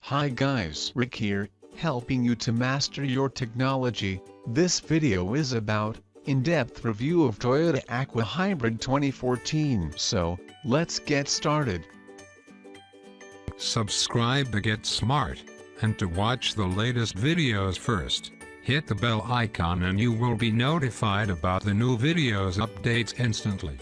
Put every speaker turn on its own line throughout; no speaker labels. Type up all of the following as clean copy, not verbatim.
Hi guys, Rick here, helping you to master your technology. This video is about in-depth review of Toyota Aqua Hybrid 2014. So, let's get started.
Subscribe to get smart, and to watch the latest videos first. Hit the bell icon and you will be notified about the new videos updates instantly.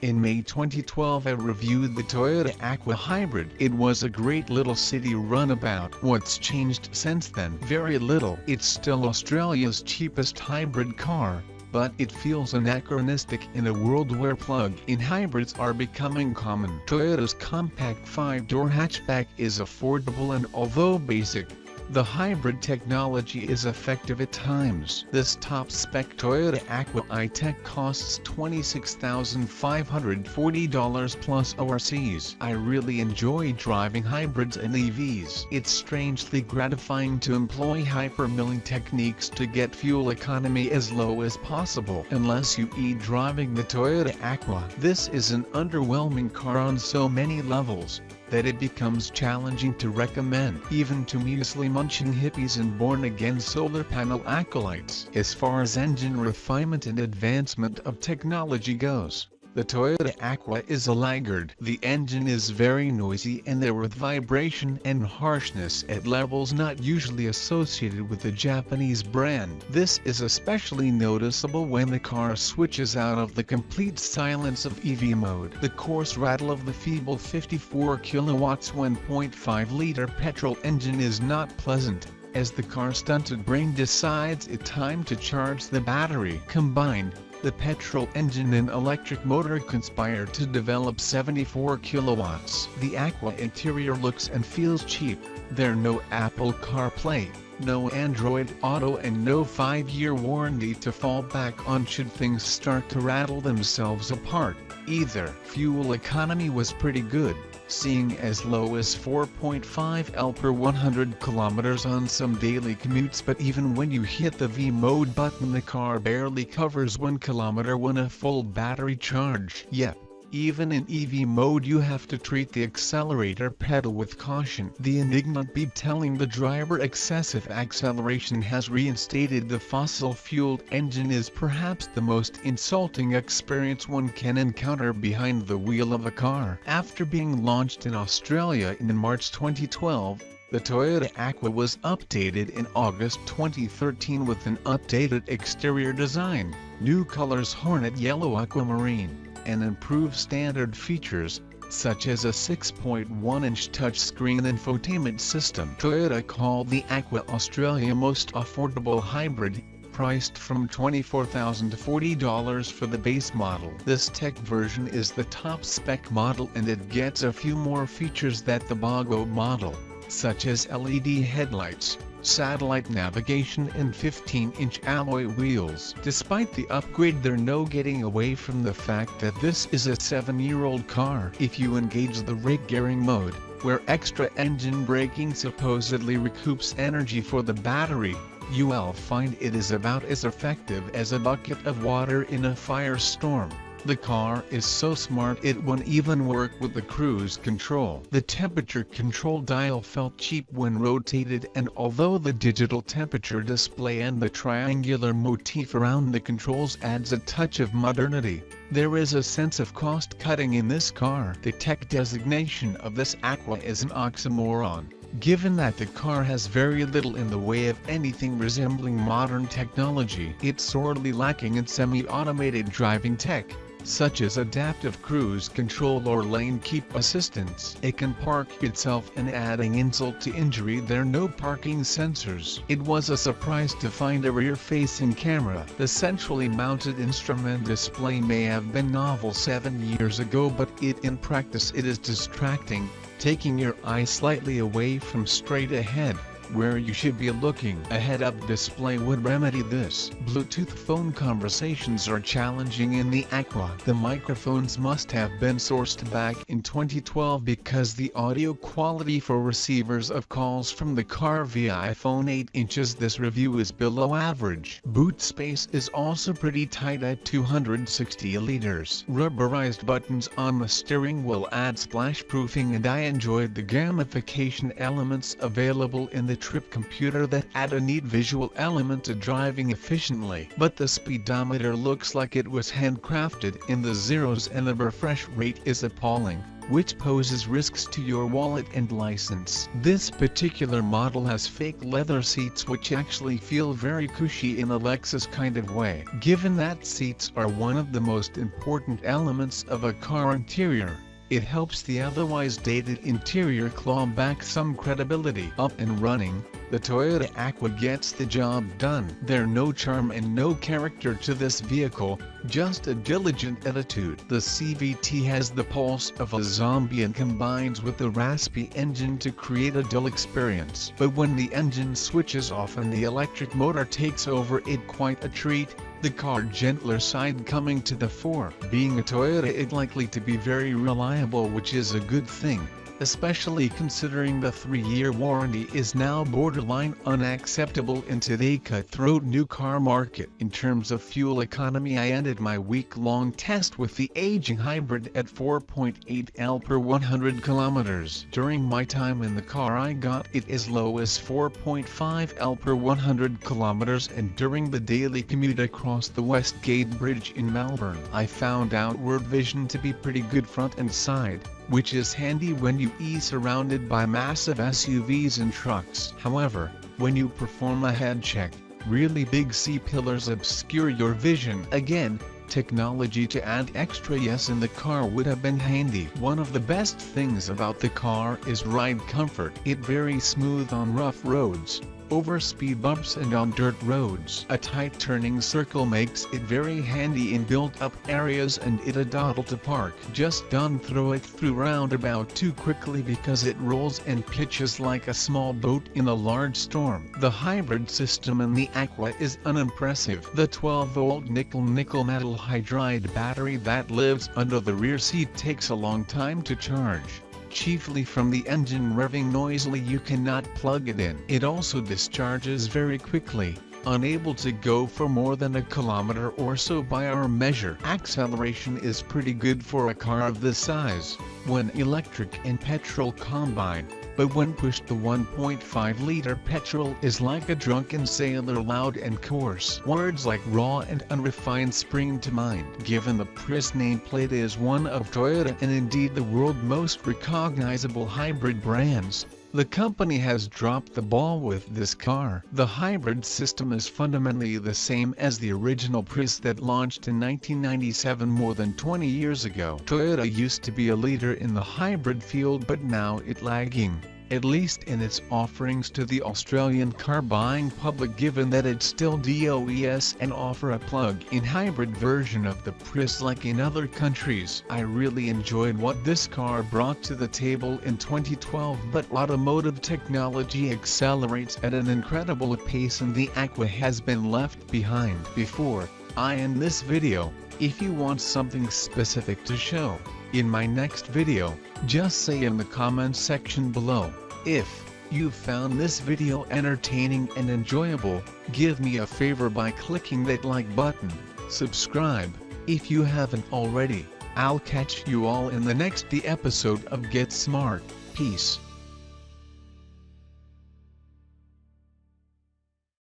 In May 2012 I reviewed the Toyota Aqua Hybrid. It was a great little city runabout. What's changed since then? Very little. It's still Australia's cheapest hybrid car, but it feels anachronistic in a world where plug-in hybrids are becoming common. Toyota's compact 5-door hatchback is affordable, and although basic, the hybrid technology is effective at times. This top-spec Toyota Aqua i-Tech costs $26,540 plus ORCs. I really enjoy driving hybrids and EVs. It's strangely gratifying to employ hyper-milling techniques to get fuel economy as low as possible. Unless you eat driving the Toyota Aqua. This is an underwhelming car on so many levels that it becomes challenging to recommend, even to muesli munching hippies and born-again solar panel acolytes. As far as engine refinement and advancement of technology goes, the Toyota Aqua is a laggard. The engine is very noisy and there with vibration and harshness at levels not usually associated with the Japanese brand. This is especially noticeable when the car switches out of the complete silence of EV mode. The coarse rattle of the feeble 54 kilowatts 1.5-liter petrol engine is not pleasant, as the car's stunted brain decides it's time to charge the battery. Combined, the petrol engine and electric motor conspire to develop 74 kilowatts. The Aqua interior looks and feels cheap. There's no Apple CarPlay, no Android Auto, and no 5-year warranty to fall back on should things start to rattle themselves apart, either. Fuel economy was pretty good, seeing as low as 4.5 L per 100 kilometers on some daily commutes, but even when you hit the V mode button the car barely covers 1 kilometer when a full battery charge. Yep, even in EV mode you have to treat the accelerator pedal with caution. The Enigma beep telling the driver excessive acceleration has reinstated the fossil-fueled engine is perhaps the most insulting experience one can encounter behind the wheel of a car. After being launched in Australia in March 2012, the Toyota Aqua was updated in August 2013 with an updated exterior design, new colors Hornet Yellow Aquamarine, and improved standard features, such as a 6.1-inch touchscreen infotainment system. Toyota called the Aqua Australia's most affordable hybrid, priced from $24,000 to $40 for the base model. This tech version is the top-spec model and it gets a few more features than the BOGO model, such as LED headlights, satellite navigation and 15-inch alloy wheels. Despite the upgrade, there's no getting away from the fact that this is a 7-year-old car. If you engage the rake gearing mode, where extra engine braking supposedly recoups energy for the battery, you will find it is about as effective as a bucket of water in a firestorm. The car is so smart it won't even work with the cruise control. The temperature control dial felt cheap when rotated, and although the digital temperature display and the triangular motif around the controls adds a touch of modernity, there is a sense of cost cutting in this car. The tech designation of this Aqua is an oxymoron, given that the car has very little in the way of anything resembling modern technology. It's sorely lacking in semi-automated driving tech, such as adaptive cruise control or lane keep assistance. It can park itself, and adding insult to injury, there are no parking sensors. It was a surprise to find a rear-facing camera. The centrally mounted instrument display may have been novel 7 years ago, but in practice it is distracting, taking your eye slightly away from straight ahead. where you should be looking. A head-up display would remedy this. Bluetooth phone conversations are challenging in the Aqua. The microphones must have been sourced back in 2012 because the audio quality for receivers of calls from the car via iPhone 8 inches. This review is below average. Boot space is also pretty tight at 260 liters. Rubberized buttons on the steering wheel add splash proofing, and I enjoyed the gamification elements available in the trip computer that add a neat visual element to driving efficiently. But the speedometer looks like it was handcrafted in the zeros, and the refresh rate is appalling, which poses risks to your wallet and license. This particular model has fake leather seats which actually feel very cushy in a Lexus kind of way. Given that seats are one of the most important elements of a car interior, it helps the otherwise dated interior claw back some credibility. Up and running, the Toyota Aqua gets the job done. There's no charm and no character to this vehicle, just a diligent attitude. The CVT has the pulse of a zombie and combines with the raspy engine to create a dull experience. But when the engine switches off and the electric motor takes over, it's quite a treat. The car's gentler side coming to the fore. Being a Toyota, it's likely to be very reliable, which is a good thing, especially considering the 3-year warranty is now borderline unacceptable in today's cutthroat new car market. In terms of fuel economy, I ended my week-long test with the aging hybrid at 4.8 L per 100 kilometers. During my time in the car, I got it as low as 4.5 L per 100 kilometers, and during the daily commute across the Westgate Bridge in Melbourne, I found outward vision to be pretty good front and side, which is handy when you are surrounded by massive SUVs and trucks. However, when you perform a head check, really big C-pillars obscure your vision. Again, technology to add extra yes in the car would have been handy. One of the best things about the car is ride comfort. It's very smooth on rough roads, over speed bumps, and on dirt roads. A tight turning circle makes it very handy in built-up areas, and it's a doddle to park. Just don't throw it through roundabout too quickly because it rolls and pitches like a small boat in a large storm. The hybrid system in the Aqua is unimpressive. The 12-volt nickel metal hydride battery that lives under the rear seat takes a long time to charge, chiefly from the engine revving noisily. You cannot plug it in. It also discharges very quickly, unable to go for more than a kilometer or so by our measure. Acceleration is pretty good for a car of this size, when electric and petrol combine, but when pushed, the 1.5-liter petrol is like a drunken sailor, loud and coarse. Words like raw and unrefined spring to mind. Given the Prius nameplate is one of Toyota and indeed the world's most recognizable hybrid brands, the company has dropped the ball with this car. The hybrid system is fundamentally the same as the original Prius that launched in 1997, more than 20 years ago. Toyota used to be a leader in the hybrid field, but now it's lagging, at least in its offerings to the Australian car buying public, given that it still DOEs and offer a plug-in hybrid version of the Prius like in other countries. I really enjoyed what this car brought to the table in 2012, but automotive technology accelerates at an incredible pace and the Aqua has been left behind. Before I end this video, if you want something specific to show in my next video, just say in the comments section below. If you found this video entertaining and enjoyable, give me a favor by clicking that like button, subscribe if you haven't already. I'll catch you all in the next episode of Get Smart. Peace.